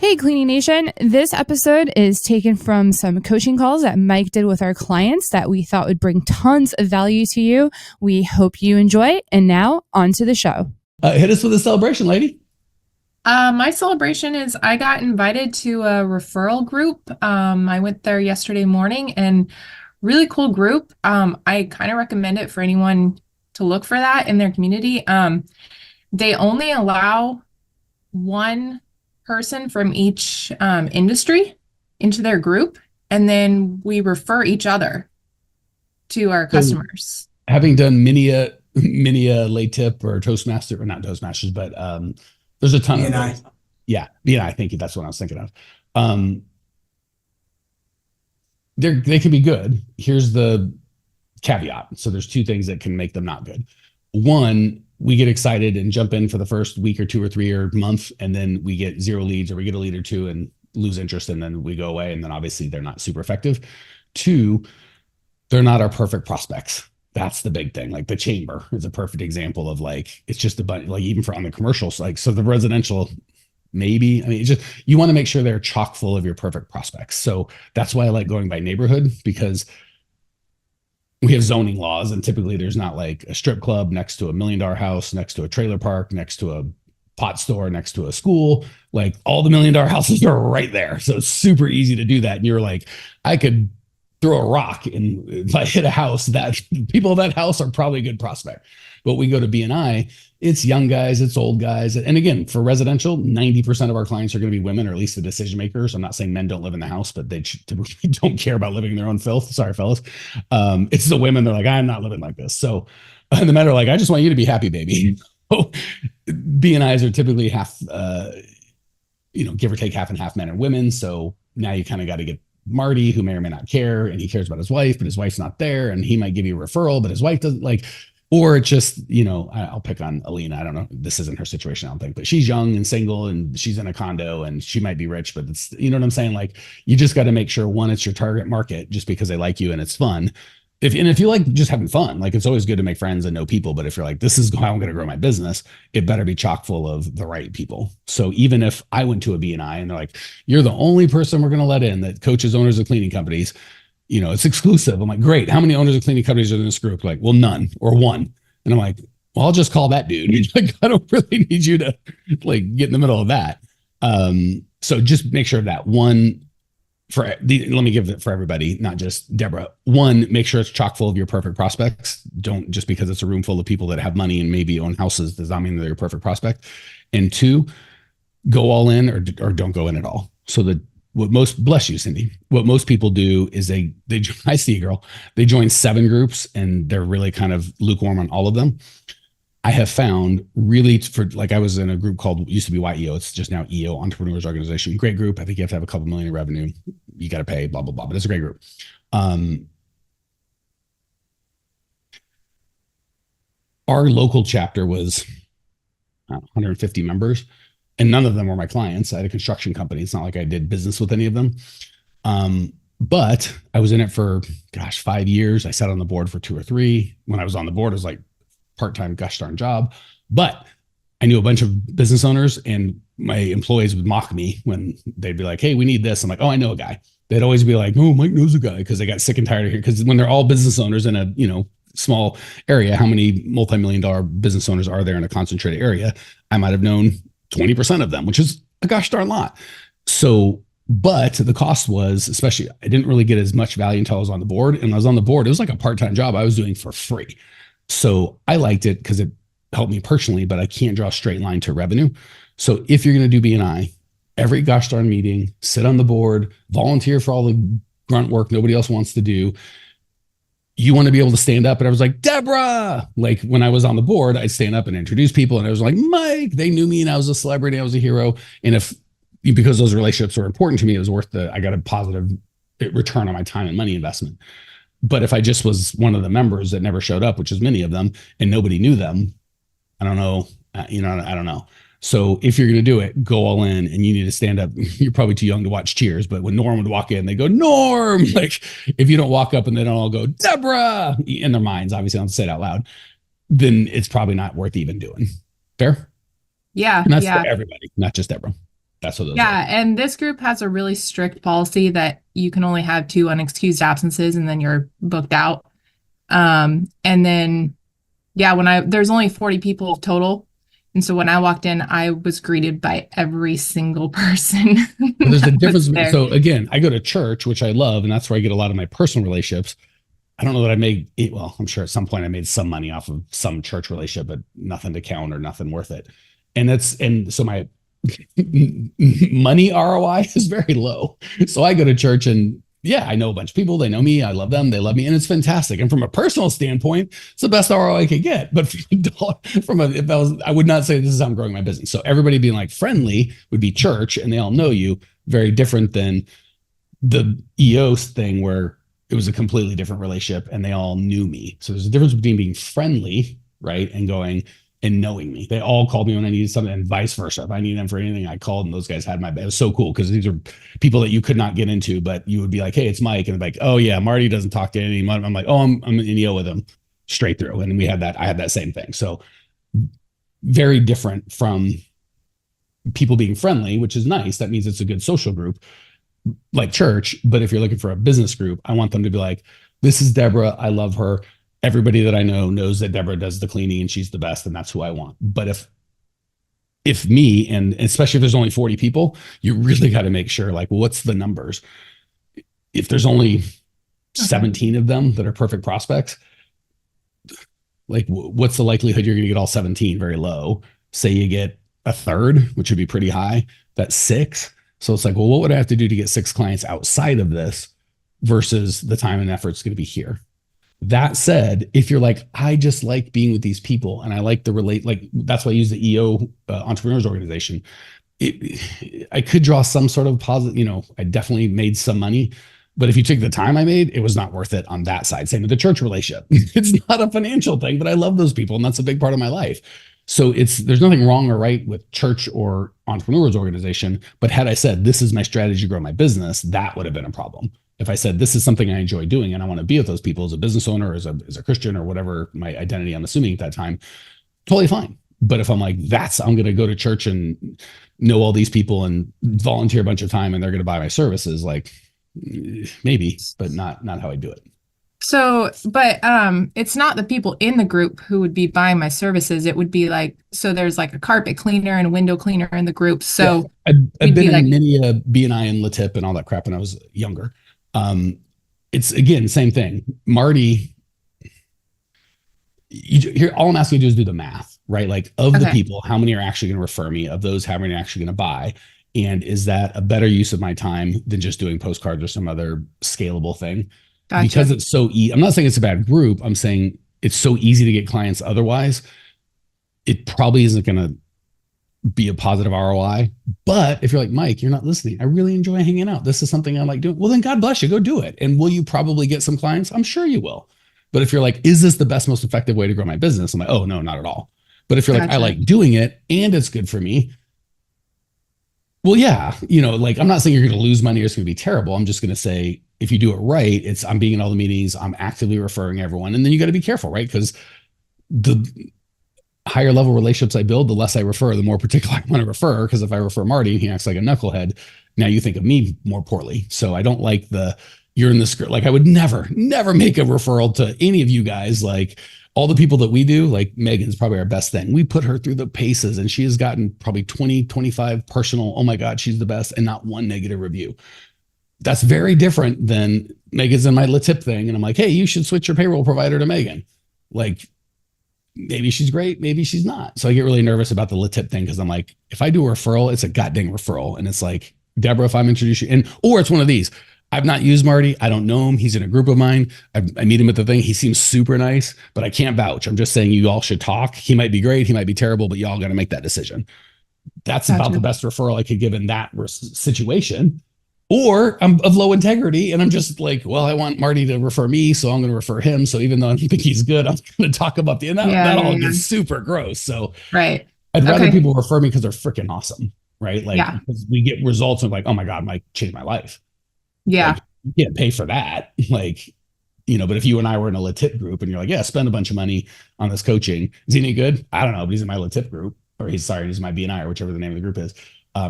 Hey, Cleaning Nation. This episode is taken from some coaching calls that Mike did with our clients that we thought would bring tons of value to you. We hope you enjoy. And now on to the show. Hit us with a celebration, lady. My celebration is I got invited to a referral group. I went there yesterday morning and really cool group. I kind of recommend it for anyone to look for that in their community. They only allow one person from each industry into their group, and then we refer each other to our customers. Having done many a late tip or Toastmaster, or not Toastmasters, but there's a ton of those. Yeah, BNI. Thank you. That's what I was thinking of. They can be good. Here's the caveat. So there's two things that can make them not good. One, we get excited and jump in for the first week or 2 or 3 or month, and then we get 0 leads, or we get a lead or 2 and lose interest, and then we go away, and then obviously they're not super effective. 2, they're not our perfect prospects. That's the big thing. Like the chamber is a perfect example of like, it's just a bunch, like even for on the commercials, like, so the residential, maybe, I mean, it's just, you want to make sure they're chock full of your perfect prospects. So that's why I like going by neighborhood, because we have zoning laws, and typically there's not like a strip club next to $1 million house, next to a trailer park, next to a pot store, next to a school. Like all the $1 million houses are right there. So it's super easy to do that. And you're like, I could throw a rock, and if I hit a house, that people of that house are probably a good prospect. But we go to BNI, it's young guys, it's old guys. And again, for residential, 90% of our clients are going to be women, or at least the decision makers. I'm not saying men don't live in the house, but they typically don't care about living in their own filth. Sorry, fellas. It's the women. They're like, I'm not living like this. So the men are like, I just want you to be happy, baby. BNIs are typically half, give or take half and half, men and women. So now you kind of got to get Marty, who may or may not care, and he cares about his wife, but his wife's not there, and he might give you a referral, but his wife doesn't, like, or it's just, I'll pick on Alina. I don't know. This isn't her situation, I don't think, but she's young and single, and she's in a condo, and she might be rich, but it's, you know what I'm saying? Like, you just got to make sure, one, it's your target market just because they like you and it's fun. If you like just having fun, like, it's always good to make friends and know people. But if you're like, this is how I'm going to grow my business, it better be chock full of the right people. So even if I went to a BNI and they're like, you're the only person we're going to let in that coaches owners of cleaning companies, it's exclusive. I'm like, great. How many owners of cleaning companies are in this group? Like, well, none, or one. And I'm like, well, I'll just call that dude. Like, I don't really need you to like get in the middle of that. So just make sure that one, let me give it for everybody, not just Deborah. One, make sure it's chock full of your perfect prospects. Don't, just because it's a room full of people that have money and maybe own houses, does not mean they're your perfect prospect. And 2, go all in or don't go in at all. So bless you, Cindy. What most people do is they I see a girl, they join 7 groups and they're really kind of lukewarm on all of them. I have found really, I was in a group called, used to be YEO, it's just now EO, Entrepreneurs Organization. Great group. I think you have to have a couple million in revenue. You got to pay, blah, blah, blah, but it's a great group. Our local chapter was 150 members, and none of them were my clients. I had a construction company. It's not like I did business with any of them. But I was in it for, 5 years. I sat on the board for 2 or 3. When I was on the board, it was like part-time gosh darn job. But I knew a bunch of business owners, and my employees would mock me when they'd be like, hey, we need this. I'm like, oh, I know a guy. They'd always be like, oh, Mike knows a guy, because they got sick and tired of here. Because when they're all business owners in a, small area, how many multi-million-dollar business owners are there in a concentrated area? I might have known 20% of them, which is a gosh darn lot. So, but the cost was, especially, I didn't really get as much value until I was on the board. And when I was on the board, it was like a part-time job I was doing for free. So I liked it because it helped me personally, but I can't draw a straight line to revenue. So if you're going to do BNI, every gosh darn meeting, sit on the board, volunteer for all the grunt work nobody else wants to do. You want to be able to stand up. And I was like, Deborah, like when I was on the board, I'd stand up and introduce people. And I was like, Mike, they knew me and I was a celebrity. I was a hero. And because those relationships were important to me, it was worth I got a positive return on my time and money investment. But if I just was one of the members that never showed up, which is many of them, and nobody knew them, I don't know. I don't know. So if you're going to do it, go all in, and you need to stand up. You're probably too young to watch Cheers, but when Norm would walk in, they go, Norm. Like, if you don't walk up and they don't all go, Deborah, in their minds, obviously I don't say it out loud, then it's probably not worth even doing. Fair? Yeah. And that's for everybody, not just Deborah. That's what those Yeah, are. and this group has a really strict policy that you can only have 2 unexcused absences and then you're booked out. And then yeah, there's only 40 people total. And so when I walked in, I was greeted by every single person But there's a that was difference. there. So again, I go to church, which I love, and that's where I get a lot of my personal relationships. I don't know that I made it. Well, I'm sure at some point I made some money off of some church relationship, but nothing to count or nothing worth it. And so my money ROI is very low. So I go to church and yeah, I know a bunch of people. They know me. I love them. They love me. And it's fantastic. And from a personal standpoint, it's the best ROI I could get. But I would not say this is how I'm growing my business. So everybody being like friendly would be church and they all know you. Very different than the EOS thing where it was a completely different relationship and they all knew me. So there's a difference between being friendly, right, and going and knowing me. They all called me when I needed something and vice versa. If I needed them for anything, I called and those guys had my back. It was so cool because these are people that you could not get into, but you would be like, hey, it's Mike. And they're like, oh yeah, Marty doesn't talk to anyone. I'm like, oh, I'm in EO with him straight through. And I had that same thing. So very different from people being friendly, which is nice. That means it's a good social group like church. But if you're looking for a business group, I want them to be like, this is Deborah. I love her. Everybody that I know knows that Deborah does the cleaning and she's the best. And that's who I want. But if me, and especially if there's only 40 people, you really got to make sure like, what's the numbers? If there's only 17 of them that are perfect prospects, like what's the likelihood you're going to get all 17? Very low. Say you get a third, which would be pretty high. That's 6. So it's like, well, what would I have to do to get 6 clients outside of this versus the time and effort it's going to be here? That said, if you're like, I just like being with these people and I like the relate, like that's why I use the EO entrepreneurs organization. I could draw some sort of positive, I definitely made some money, but if you take the time I made, it was not worth it on that side. Same with the church relationship. It's not a financial thing, but I love those people and that's a big part of my life. So there's nothing wrong or right with church or entrepreneurs organization. But had I said, this is my strategy to grow my business, that would have been a problem. If I said, this is something I enjoy doing and I want to be with those people as a business owner, as a Christian or whatever my identity I'm assuming at that time, totally fine. But if I'm like, I'm going to go to church and know all these people and volunteer a bunch of time and they're going to buy my services, like maybe, but not how I do it. So, but it's not the people in the group who would be buying my services. It would be like, so there's like a carpet cleaner and a window cleaner in the group. So yeah, I've been in many B&I and LaTip and all that crap when I was younger. It's again, same thing. Marty, here, all I'm asking you to do is do the math, right? Like of the people, how many are actually going to refer me? Of those, how many are actually going to buy? And is that a better use of my time than just doing postcards or some other scalable thing? Gotcha. Because it's so easy. I'm not saying it's a bad group. I'm saying it's so easy to get clients. Otherwise, it probably isn't going to be a positive ROI. But if you're like, Mike, you're not listening. I really enjoy hanging out. This is something I like doing. Well, then God bless you. Go do it. And will you probably get some clients? I'm sure you will. But if you're like, is this the best, most effective way to grow my business? I'm like, oh, no, not at all. But if you're like, I like doing it and it's good for me. Well, yeah, like I'm not saying you're going to lose money or it's going to be terrible. I'm just going to say, if you do it right, I'm being in all the meetings, I'm actively referring everyone. And then you got to be careful, right? Because the higher level relationships I build, the less I refer, the more particular I want to refer. Because if I refer Marty and he acts like a knucklehead, now you think of me more poorly. So I don't like you're in the script. Like I would never make a referral to any of you guys. Like all the people that we do, like Megan's probably our best thing. We put her through the paces and she has gotten probably 20, 25 personal, oh my God, she's the best, and not one negative review. That's very different than Megan's in my LaTip thing. And I'm like, hey, you should switch your payroll provider to Megan. Like maybe she's great, maybe she's not. So I get really nervous about the LaTip thing because I'm like, if I do a referral, it's a goddamn referral. And it's like, Deborah, if I'm introducing you, or it's one of these. I've not used Marty. I don't know him. He's in a group of mine. I meet him at the thing. He seems super nice, but I can't vouch. I'm just saying you all should talk. He might be great. He might be terrible, but y'all got to make that decision. That's about the best referral I could give in that situation. Or I'm of low integrity and I'm just like, well, I want Marty to refer me, so I'm going to refer him. So even though I think he's good, I'm going to talk about that all gets super gross. So I'd rather people refer me because they're freaking awesome, right? Like because we get results of like, oh my God, Mike changed my life. Yeah. Like, you can't pay for that. Like, but if you and I were in a LaTip group and you're like, yeah, spend a bunch of money on this coaching. Is he any good? I don't know, but he's in my LaTip group, or he's in my B&I or whichever the name of the group is.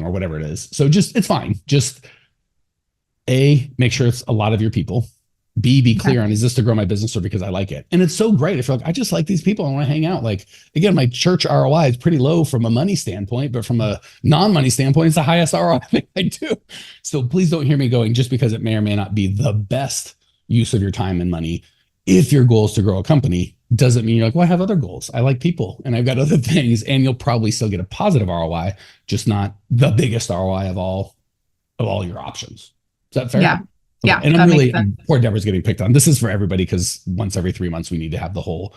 or whatever it is. So just, it's fine. Just A, make sure it's a lot of your people. B, be clear on, is this to grow my business or because I like it? And it's so great if you're like, I just like these people, I want to hang out. Like, again, my church ROI is pretty low from a money standpoint, but from a non-money standpoint, it's the highest ROI thing I do. So please don't hear me going, just because it may or may not be the best use of your time and money. If your goal is to grow a company, doesn't mean you're like, well, I have other goals. I like people and I've got other things, and you'll probably still get a positive ROI, just not the biggest ROI of all your options. Is that fair? Yeah. Yeah. And poor Deborah's getting picked on. This is for everybody, because once every 3 months, we need to have the whole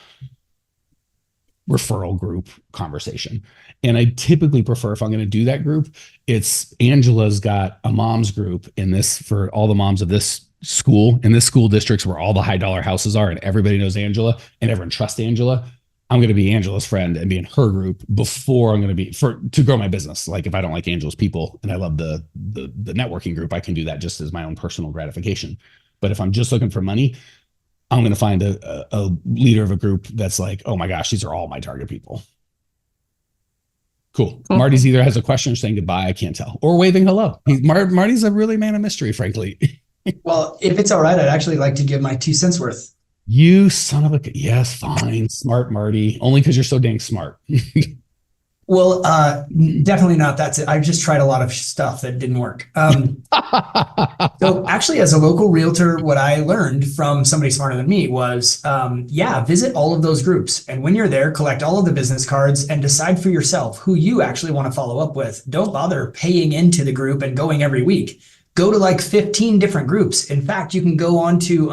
referral group conversation. And I typically prefer, if I'm going to do that group, it's Angela's got a mom's group in this for all the moms of this school, in this school districts where all the high dollar houses are, and everybody knows Angela and everyone trusts Angela. I'm going to be Angela's friend and be in her group before I'm going to be to grow my business. Like, if I don't like Angela's people and I love the networking group, I can do that just as my own personal gratification. But if I'm just looking for money, I'm going to find a leader of a group that's like, oh my gosh, these are all my target people. Cool. Marty's either has a question or saying goodbye, I can't tell, or waving hello. Marty's a really man of mystery, frankly. Well, if it's all right, I'd actually like to give my 2 cents worth. You son of a... Yes, fine. Smart, Marty. Only because you're so dang smart. Well, definitely not. That's it. I've just tried a lot of stuff that didn't work. So actually, as a local realtor, what I learned from somebody smarter than me was, visit all of those groups. And when you're there, collect all of the business cards and decide for yourself who you actually want to follow up with. Don't bother paying into the group and going every week. Go to like 15 different groups. In fact, you can go on to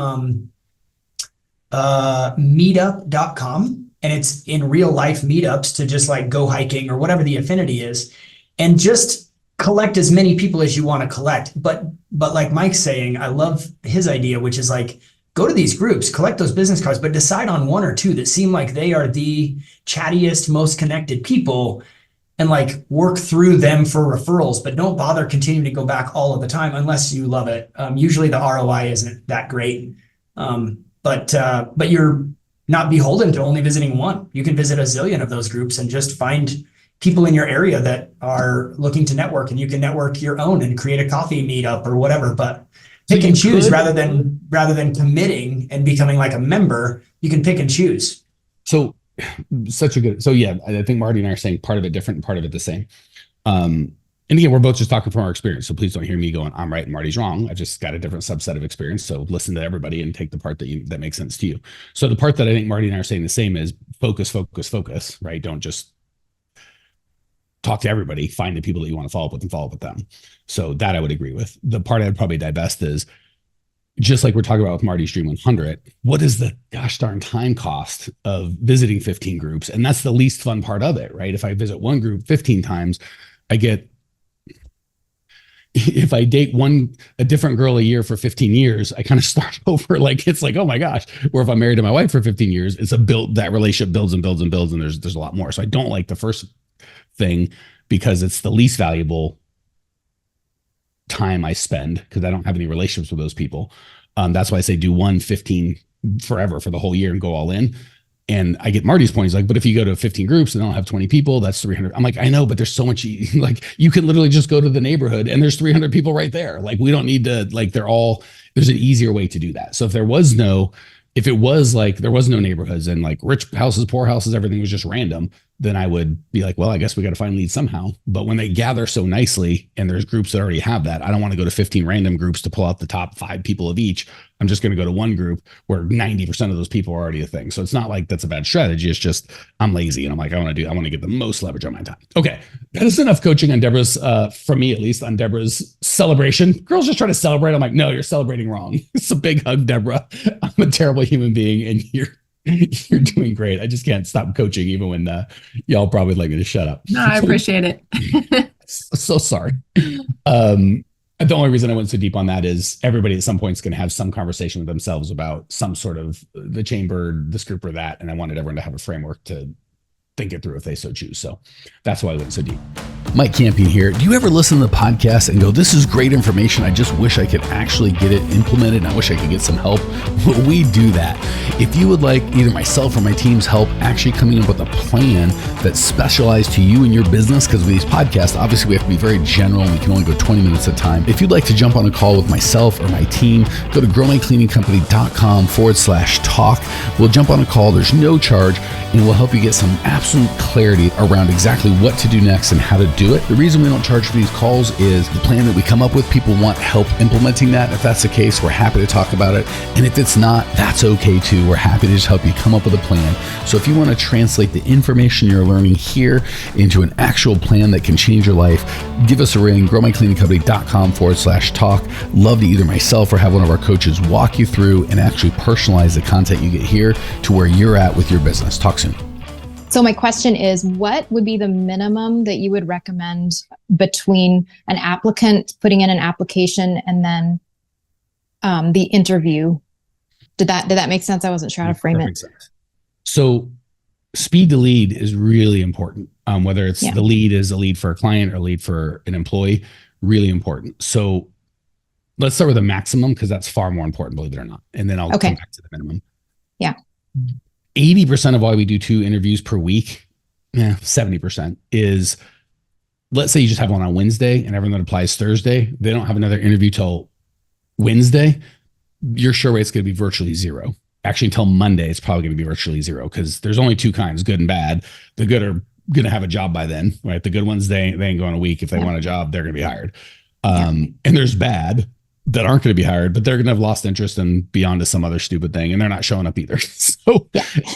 meetup.com, and it's in real life meetups to just like go hiking or whatever the affinity is, and just collect as many people as you want to collect. But like Mike's saying, I love his idea, which is like, go to these groups, collect those business cards, but decide on 1 or 2 that seem like they are the chattiest, most connected people, and like work through them for referrals. But don't bother continuing to go back all of the time unless you love it. Usually the ROI isn't that great. But you're not beholden to only visiting 1. You can visit a zillion of those groups and just find people in your area that are looking to network, and you can network your own and create a coffee meetup or whatever. But pick and choose rather than committing and becoming like a member. You can pick and choose. So yeah, I think Marty and I are saying part of it different, part of it the same. And again, we're both just talking from our experience. So please don't hear me going, I'm right and Marty's wrong. I've just got a different subset of experience. So listen to everybody and take the part that makes sense to you. So the part that I think Marty and I are saying the same is focus, right? Don't just talk to everybody. Find the people that you want to follow up with and follow up with them. So that I would agree with. The part I'd probably divest is, just like we're talking about with Marty's Dream 100, what is the gosh darn time cost of visiting 15 groups? And that's the least fun part of it, right? If I visit one group 15 times, if I date a different girl a year for 15 years, I kind of start over. Like, it's like, oh my gosh. Or if I'm married to my wife for 15 years, that relationship builds and builds and builds. And there's a lot more. So I don't like the first thing because it's the least valuable time I spend, because I don't have any relationships with those people. That's why I say do 15 forever for the whole year and go all in. And I get Marty's point. He's like, but if you go to 15 groups and they don't have 20 people, that's 300. I'm like, I know, but there's so much, like, you can literally just go to the neighborhood and there's 300 people right there. Like, we don't need to, like, there's an easier way to do that. So if it was no neighborhoods and like rich houses, poor houses, everything was just random, then I would be like, well, I guess we got to find leads somehow. But when they gather so nicely and there's groups that already have that, I don't want to go to 15 random groups to pull out the top 5 people of each. I'm just going to go to one group where 90% of those people are already a thing. So it's not like that's a bad strategy. It's just, I'm lazy and I'm like, I want to get the most leverage on my time. Okay. That is enough coaching on Deborah's, from me at least, on Deborah's celebration. Girls just try to celebrate. I'm like, no, you're celebrating wrong. It's a big hug, Deborah. I'm a terrible human being and you're doing great. I just can't stop coaching even when y'all probably like me to shut up. No, I appreciate it. So sorry. The only reason I went so deep on that is everybody at some point is going to have some conversation with themselves about some sort of the chamber, this group or that. And I wanted everyone to have a framework to think it through if they so choose. So that's why I went so deep. Mike Campion here. Do you ever listen to the podcast and go, this is great information, I just wish I could actually get it implemented, and I wish I could get some help? Well, we do that. If you would like either myself or my team's help actually coming up with a plan that's specialized to you and your business, because with these podcasts, obviously we have to be very general and we can only go 20 minutes at a time. If you'd like to jump on a call with myself or my team, go to growmycleaningcompany.com/talk. We'll jump on a call. There's no charge, and we'll help you get some absolute clarity around exactly what to do next and how to do it. The reason we don't charge for these calls is the plan that we come up with, people want help implementing that. If that's the case, we're happy to talk about it. And if it's not, that's okay too. We're happy to just help you come up with a plan. So if you want to translate the information you're learning here into an actual plan that can change your life, give us a ring, growmycleaningcompany.com/talk. Love to either myself or have one of our coaches walk you through and actually personalize the content you get here to where you're at with your business. Talk soon. So my question is, what would be the minimum that you would recommend between an applicant putting in an application and then the interview? Did that make sense? I wasn't sure how to frame it. So speed to lead is really important. Whether it's the lead is a lead for a client or a lead for an employee, really important. So let's start with a maximum, because that's far more important, believe it or not. And then I'll come back to the minimum. Yeah. 80% of why we do 2 interviews per week, 70% is, let's say you just have one on Wednesday and everyone that applies Thursday, they don't have another interview till Wednesday. Your sure rate's going to be virtually zero. Actually, until Monday, it's probably going to be virtually zero, because there's only 2 kinds, good and bad. The good are going to have a job by then, right? The good ones, they ain't going a week. If they want a job, they're going to be hired. And there's bad that aren't going to be hired, but they're going to have lost interest and be on to some other stupid thing, and they're not showing up either. So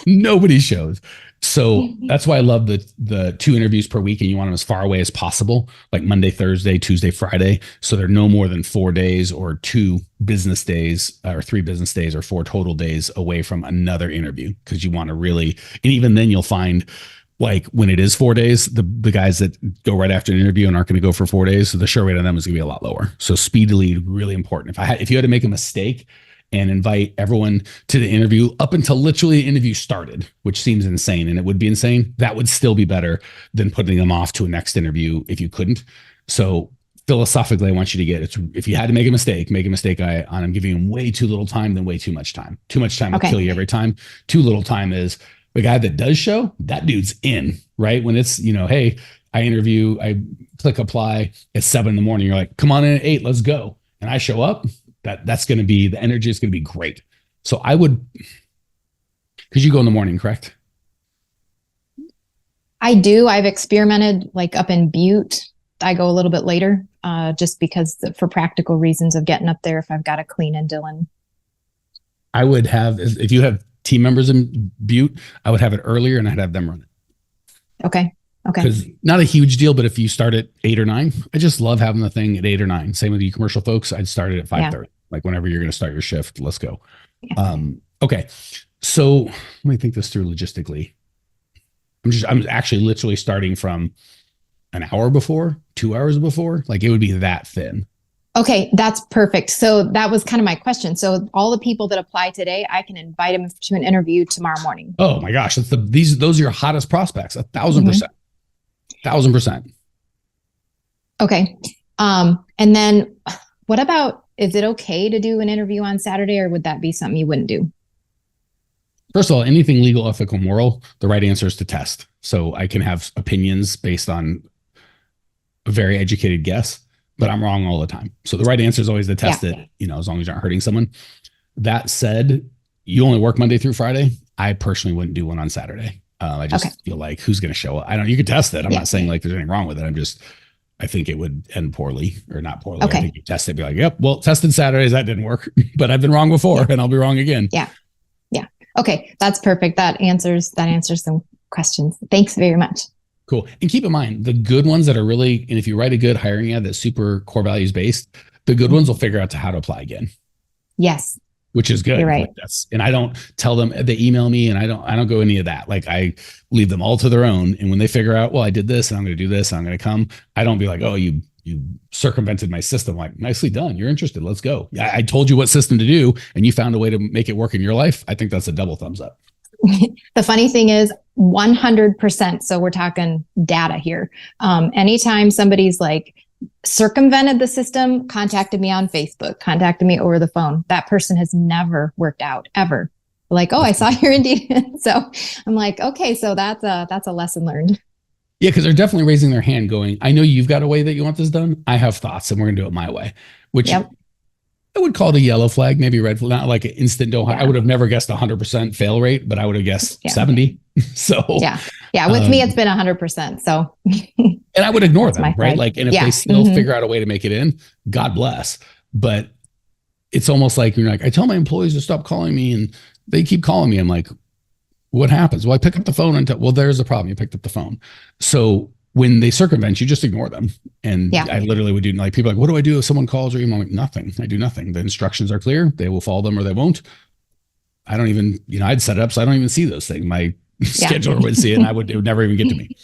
nobody shows. So that's why I love the 2 interviews per week, and you want them as far away as possible, like Monday, Thursday, Tuesday, Friday. So they're no more than 4 days or 2 business days or 3 business days or 4 total days away from another interview, because you want to really, and even then you'll find, like when it is 4 days, the guys that go right after an interview and aren't going to go for 4 days, so the sure rate on them is going to be a lot lower. So speed to lead, really important. If you had to make a mistake and invite everyone to the interview up until literally the interview started, which seems insane, and it would be insane, that would still be better than putting them off to a next interview if you couldn't. So philosophically, I want you to get, if you had to make a mistake on I'm giving them way too little time than way too much time. Too much time will kill you every time. Too little time is, the guy that does show, that dude's in, right? When it's, hey, I click apply at 7 a.m. You're like, come on in at 8, let's go. And I show up, that's going to be, the energy is going to be great. So I would, because you go in the morning, correct? I do. I've experimented like up in Butte. I go a little bit later, just because for practical reasons of getting up there if I've got to clean in Dillon. I would have, if you have team members in Butte, I would have it earlier and I'd have them run it. Okay. Because not a huge deal, but if you start at 8 or 9, I just love having the thing at 8 or 9. Same with you commercial folks. I'd start it at 5:30. Like whenever you're going to start your shift, let's go. Okay. So let me think this through logistically. I'm actually literally starting from an hour before, 2 hours before. Like it would be that thin. Okay, that's perfect. So that was kind of my question. So all the people that apply today, I can invite them to an interview tomorrow morning. Oh my gosh, those are your hottest prospects. 1,000%. 1,000%. Okay. And then what about, is it okay to do an interview on Saturday, or would that be something you wouldn't do? First of all, anything legal, ethical, moral, the right answer is to test. So I can have opinions based on a very educated guess, but I'm wrong all the time. So the right answer is always to test it, as long as you're not hurting someone. That said, you only work Monday through Friday. I personally wouldn't do one on Saturday. I just feel like, who's going to show up? You could test it. I'm not saying like there's anything wrong with it. I think it would end poorly, or not poorly. Okay. I think you test it, be like, yep, well, tested Saturdays, that didn't work, but I've been wrong before and I'll be wrong again. Yeah. Okay. That's perfect. That answers some questions. Thanks very much. Cool. And keep in mind, the good ones that are really, and if you write a good hiring ad that's super core values based, the good ones will figure out how to apply again. Yes. Which is good. You're right. And I don't tell them, they email me, and I don't go any of that. Like I leave them all to their own. And when they figure out, well, I did this and I'm going to do this and I'm going to come, I don't be like, oh, you circumvented my system. Like, nicely done. You're interested. Let's go. I told you what system to do and you found a way to make it work in your life. I think that's a double thumbs up. The funny thing is 100%. So we're talking data here. Anytime somebody's like circumvented the system, contacted me on Facebook, contacted me over the phone, that person has never worked out ever. Like, oh, I saw your Indeed. So I'm like, okay, so that's a lesson learned. Yeah, because they're definitely raising their hand going, I know you've got a way that you want this done. I have thoughts and we're going to do it my way, which I would call it a yellow flag, maybe a red flag, not like an instant don't. I would have never guessed 100% fail rate, but I would have guessed 70. So yeah. With me, it's been 100%. So, and I would ignore them, right? Like, and if they still figure out a way to make it in, God bless. But it's almost like you're like, I tell my employees to stop calling me and they keep calling me. I'm like, what happens? Well, I pick up the phone and well, there's the problem. You picked up the phone. So when they circumvent, you just ignore them. And I literally would do, like, people are like, what do I do if someone calls or email? I'm like, nothing. I do nothing. The instructions are clear. They will follow them or they won't. I don't even, I'd set it up so I don't even see those things. My scheduler would see it and it would never even get to me.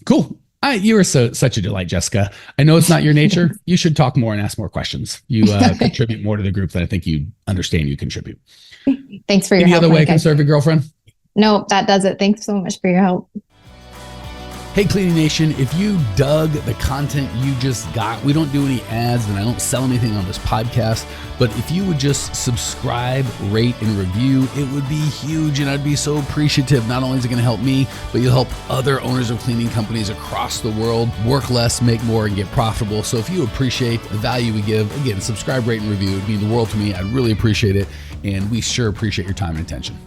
Cool. You are such a delight, Jessica. I know it's not your nature. You should talk more and ask more questions. You contribute more to the group than I think you understand you contribute. Thanks for your help. Any other way I can serve your girlfriend? No, that does it. Thanks so much for your help. Hey, Cleaning Nation, if you dug the content you just got, we don't do any ads and I don't sell anything on this podcast, but if you would just subscribe, rate, and review, it would be huge and I'd be so appreciative. Not only is it going to help me, but you'll help other owners of cleaning companies across the world work less, make more, and get profitable. So if you appreciate the value we give, again, subscribe, rate, and review. It would mean the world to me. I'd really appreciate it. And we sure appreciate your time and attention.